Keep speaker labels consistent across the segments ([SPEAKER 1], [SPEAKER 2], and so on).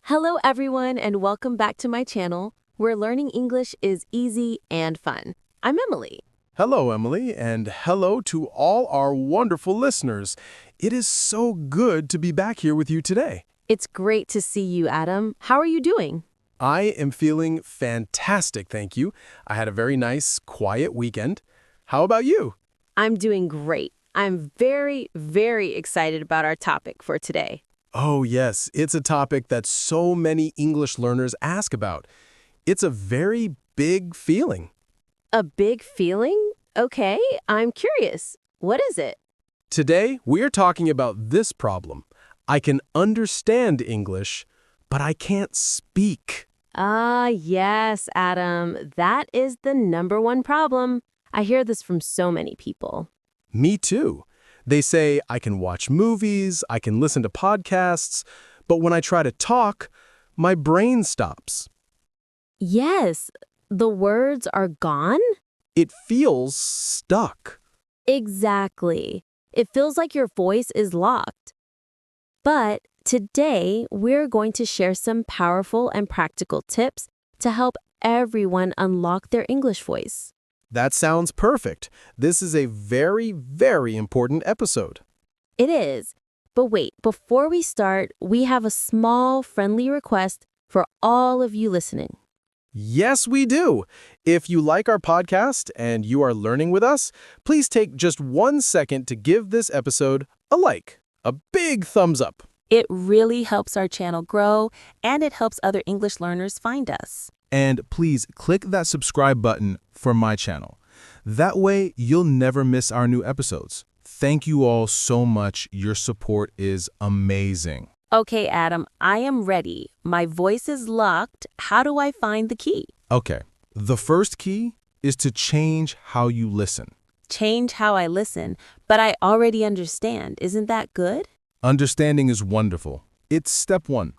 [SPEAKER 1] Hello, everyone, and welcome back to my channel, where learning English is easy and fun. I'm Emily.
[SPEAKER 2] Hello, Emily, and hello to all our wonderful listeners. It is so good to be back here with you today.
[SPEAKER 1] It's great to see you, Adam. How are you doing?
[SPEAKER 2] I am feeling fantastic, thank you. I had a very nice, quiet weekend. How about you?
[SPEAKER 1] I'm doing great. I'm very excited about our topic for today.
[SPEAKER 2] Oh, yes, it's a topic that so many English learners ask about. It's a very big feeling.
[SPEAKER 1] A big feeling? Okay, I'm curious. What is it?
[SPEAKER 2] Today, we're talking about this problem. I can understand English, but I can't speak.
[SPEAKER 1] Ah, yes, Adam. That is the number one problem. I hear this from so many people.
[SPEAKER 2] Me too. They say I can watch movies, I can listen to podcasts, but when I try to talk, my brain stops.
[SPEAKER 1] Yes, the words are gone?
[SPEAKER 2] It feels stuck.
[SPEAKER 1] Exactly. It feels like your voice is locked. But today, we're going to share some powerful and practical tips to help everyone unlock their English voice.
[SPEAKER 2] That sounds perfect. This is a very important episode.
[SPEAKER 1] It is. But wait, before we start, we have a small, friendly request for all of you listening.
[SPEAKER 2] Yes, we do. If you like our podcast and you are learning with us, please take just 1 second to give this episode a like, a big thumbs up.
[SPEAKER 3] It really helps our channel grow, and it helps other English learners find us.
[SPEAKER 2] And please click that subscribe button for my channel. That way, you'll never miss our new episodes. Thank you all so much. Your support is amazing.
[SPEAKER 3] Okay, Adam, I am ready. My voice is locked. How do I find the key?
[SPEAKER 2] Okay, the first key is to change how you listen.
[SPEAKER 3] Change how I listen, but I already understand. Isn't that good?
[SPEAKER 2] Understanding is wonderful. It's step one.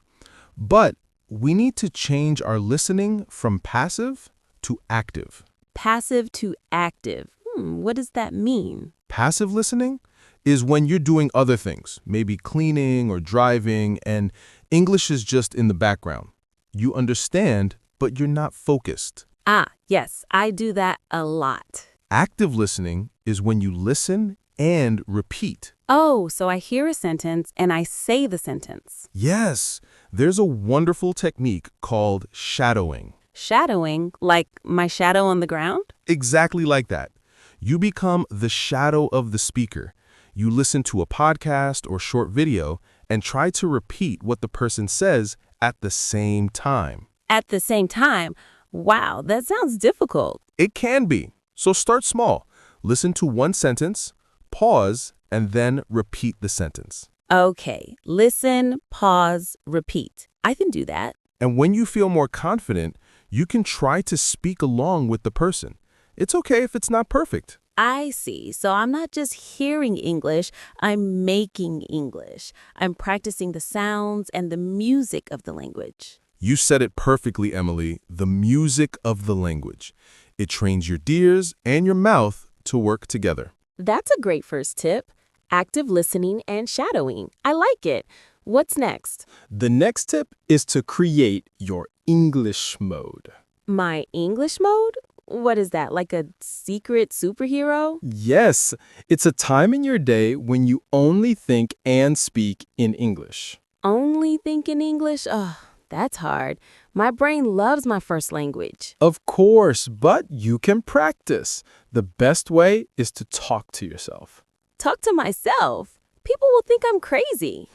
[SPEAKER 2] But we need to change our listening from passive to active.
[SPEAKER 3] Passive to active. What does that mean?
[SPEAKER 2] Passive listening is when you're doing other things, maybe cleaning or driving, and English is just in the background. You understand, but you're not focused.
[SPEAKER 3] Ah, yes, I do that a lot.
[SPEAKER 2] Active listening is when you listen and repeat.
[SPEAKER 3] Oh, so I hear a sentence and I say the sentence.
[SPEAKER 2] Yes, there's a wonderful technique called shadowing.
[SPEAKER 3] Shadowing, like my shadow on the ground?
[SPEAKER 2] Exactly like that. You become the shadow of the speaker. You listen to a podcast or short video and try to repeat what the person says at the same time.
[SPEAKER 3] At the same time? Wow, that sounds difficult.
[SPEAKER 2] It can be. So start small. Listen to one sentence, pause, and then repeat the sentence.
[SPEAKER 3] Okay, listen, pause, repeat. I can do that.
[SPEAKER 2] And when you feel more confident, you can try to speak along with the person. It's okay if it's not perfect.
[SPEAKER 3] I see. So I'm not just hearing English, I'm making English. I'm practicing the sounds and the music of the language.
[SPEAKER 2] You said it perfectly, Emily. The music of the language. It trains your ears and your mouth to work together.
[SPEAKER 3] That's a great first tip. Active listening and shadowing. I like it. What's next?
[SPEAKER 2] The next tip is to create your English mode.
[SPEAKER 3] My English mode? What is that, like a secret superhero?
[SPEAKER 2] Yes, it's a time in your day when you only think and speak in English.
[SPEAKER 3] Only think in English? Ugh, that's hard. My brain loves my first language.
[SPEAKER 2] Of course, but you can practice. The best way is to talk to yourself.
[SPEAKER 3] Talk to myself. People will think I'm crazy.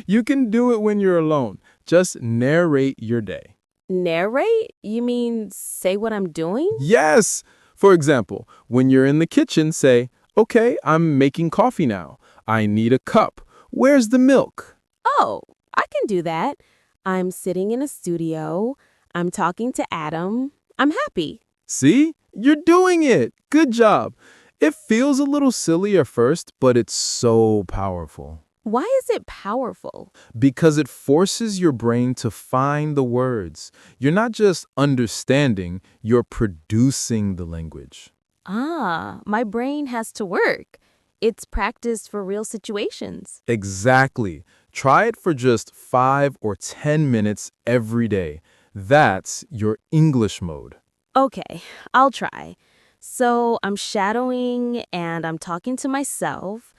[SPEAKER 2] You can do it when you're alone. Just narrate your day.
[SPEAKER 3] Narrate? You mean say what I'm doing?
[SPEAKER 2] Yes! For example, when you're in the kitchen, say, "Okay, I'm making coffee now. I need a cup. Where's the milk?"
[SPEAKER 3] Oh, I can do that. I'm sitting in a studio. I'm talking to Adam. I'm happy.
[SPEAKER 2] See? You're doing it! Good job! It feels a little silly at first, but it's so powerful.
[SPEAKER 3] Why is it powerful?
[SPEAKER 2] Because it forces your brain to find the words. You're not just understanding, you're producing the language.
[SPEAKER 3] Ah, my brain has to work. It's practice for real situations.
[SPEAKER 2] Exactly.
[SPEAKER 4] Try it for just 5 or 10 minutes every day. That's your English mode.
[SPEAKER 3] Okay, I'll try. So I'm shadowing and I'm talking to myself,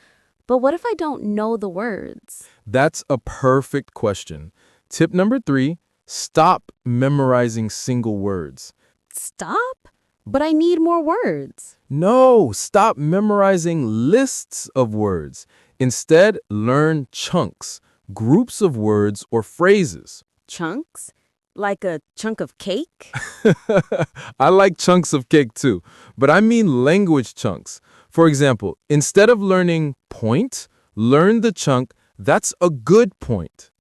[SPEAKER 3] but what if I don't know the words?
[SPEAKER 4] That's a perfect question. Tip number 3, stop memorizing single words.
[SPEAKER 3] Stop? But I need more words.
[SPEAKER 4] No, stop memorizing lists of words. Instead, learn chunks, groups of words or phrases.
[SPEAKER 3] Chunks? Like a chunk of cake?
[SPEAKER 4] I like chunks of cake too, but I mean language chunks. For example, instead of learning point, learn the chunk that's a good point.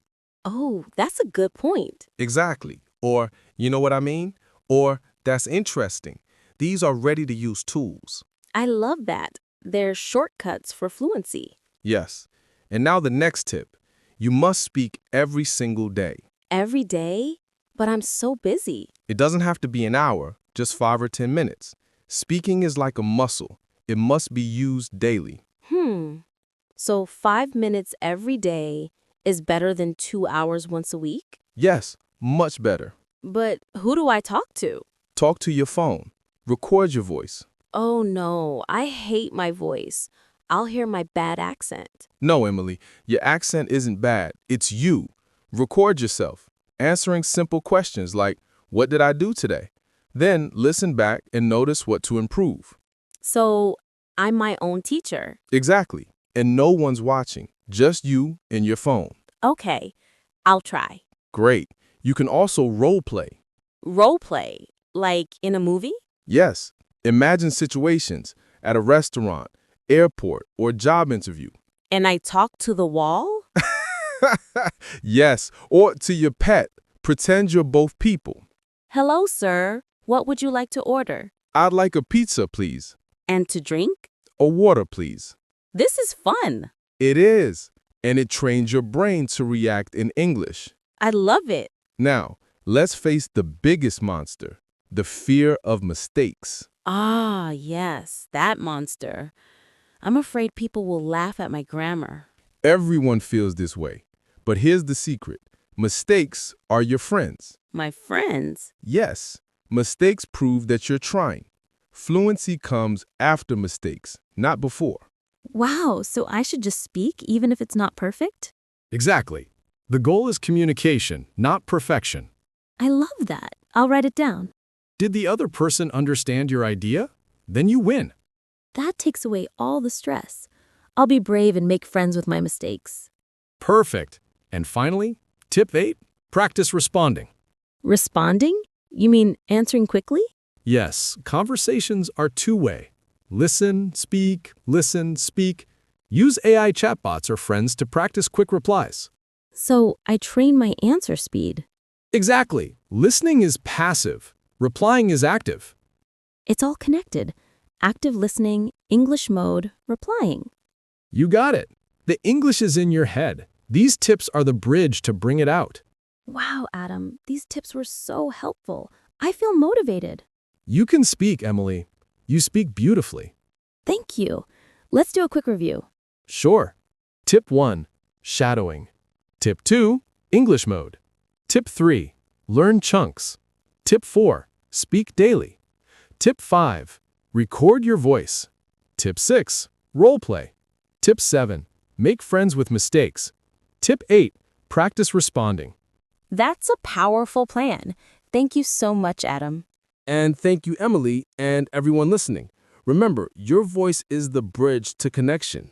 [SPEAKER 3] Oh, that's a good point.
[SPEAKER 2] Exactly. Or, you know what I mean? Or, that's interesting. These are ready-to-use tools.
[SPEAKER 3] I love that. They're shortcuts for fluency.
[SPEAKER 2] Yes. And now the next tip. You must speak every single day.
[SPEAKER 3] Every day? But I'm so busy.
[SPEAKER 2] It doesn't have to be an hour, just 5 or 10 minutes. Speaking is like a muscle. It must be used daily.
[SPEAKER 3] So 5 minutes every day is better than 2 hours once a week?
[SPEAKER 2] Yes, much better.
[SPEAKER 3] But who do I talk to?
[SPEAKER 2] Talk to your phone. Record your voice.
[SPEAKER 3] Oh no, I hate my voice. I'll hear my bad accent.
[SPEAKER 2] No, Emily, your accent isn't bad. It's you. Record yourself, answering simple questions like, what did I do today? Then listen back and notice what to improve.
[SPEAKER 3] So I'm my own teacher.
[SPEAKER 2] Exactly. And no one's watching, just you and your phone.
[SPEAKER 3] Okay, I'll try.
[SPEAKER 2] Great. You can also role play.
[SPEAKER 3] Role play, like in a movie?
[SPEAKER 2] Yes. Imagine situations at a restaurant, airport, or job interview.
[SPEAKER 3] And I talk to the wall?
[SPEAKER 2] Yes, or to your pet. Pretend you're both people.
[SPEAKER 3] Hello, sir. What would you like to order?
[SPEAKER 2] I'd like a pizza, please.
[SPEAKER 3] And to drink?
[SPEAKER 2] A water, please.
[SPEAKER 3] This is fun.
[SPEAKER 2] It is. And it trains your brain to react in English.
[SPEAKER 3] I love it.
[SPEAKER 2] Now, let's face the biggest monster, the fear of mistakes.
[SPEAKER 3] Ah, yes, that monster. I'm afraid people will laugh at my grammar.
[SPEAKER 2] Everyone feels this way. But here's the secret. Mistakes are your friends.
[SPEAKER 3] My friends?
[SPEAKER 2] Yes, mistakes prove that you're trying. Fluency comes after mistakes, not before.
[SPEAKER 1] Wow, so I should just speak even if it's not perfect?
[SPEAKER 5] Exactly. The goal is communication, not perfection.
[SPEAKER 1] I love that. I'll write it down.
[SPEAKER 5] Did the other person understand your idea? Then you win.
[SPEAKER 1] That takes away all the stress. I'll be brave and make friends with my mistakes.
[SPEAKER 5] Perfect. And finally, tip 8, practice responding.
[SPEAKER 1] Responding? You mean answering quickly?
[SPEAKER 5] Yes, conversations are two-way. Listen, speak, listen, speak. Use AI chatbots or friends to practice quick replies.
[SPEAKER 1] So I train my answer speed.
[SPEAKER 5] Exactly. Listening is passive. Replying is active.
[SPEAKER 1] It's all connected. Active listening, English mode, replying.
[SPEAKER 5] You got it. The English is in your head. These tips are the bridge to bring it out.
[SPEAKER 1] Wow, Adam, these tips were so helpful. I feel motivated.
[SPEAKER 5] You can speak, Emily. You speak beautifully.
[SPEAKER 1] Thank you. Let's do a quick review.
[SPEAKER 5] Sure. Tip 1, shadowing. Tip 2, English mode. Tip 3, learn chunks. Tip 4, speak daily. Tip 5, record your voice. Tip 6, role play. Tip 7, make friends with mistakes. Tip 8, practice responding.
[SPEAKER 3] That's a powerful plan. Thank you so much, Adam.
[SPEAKER 2] And thank you, Emily, and everyone listening. Remember, your voice is the bridge to connection.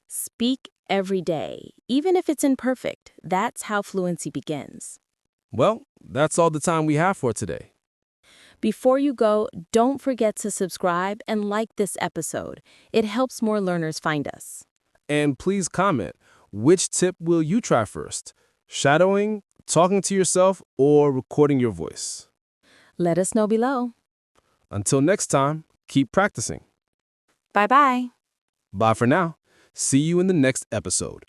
[SPEAKER 3] Speak every day, even if it's imperfect. That's how fluency begins.
[SPEAKER 2] Well, that's all the time we have for today.
[SPEAKER 3] Before you go, don't forget to subscribe and like this episode. It helps more learners find us.
[SPEAKER 2] And please comment, which tip will you try first? Shadowing, talking to yourself, or recording your voice?
[SPEAKER 3] Let us know below.
[SPEAKER 2] Until next time, keep practicing.
[SPEAKER 3] Bye-bye.
[SPEAKER 2] Bye for now. See you in the next episode.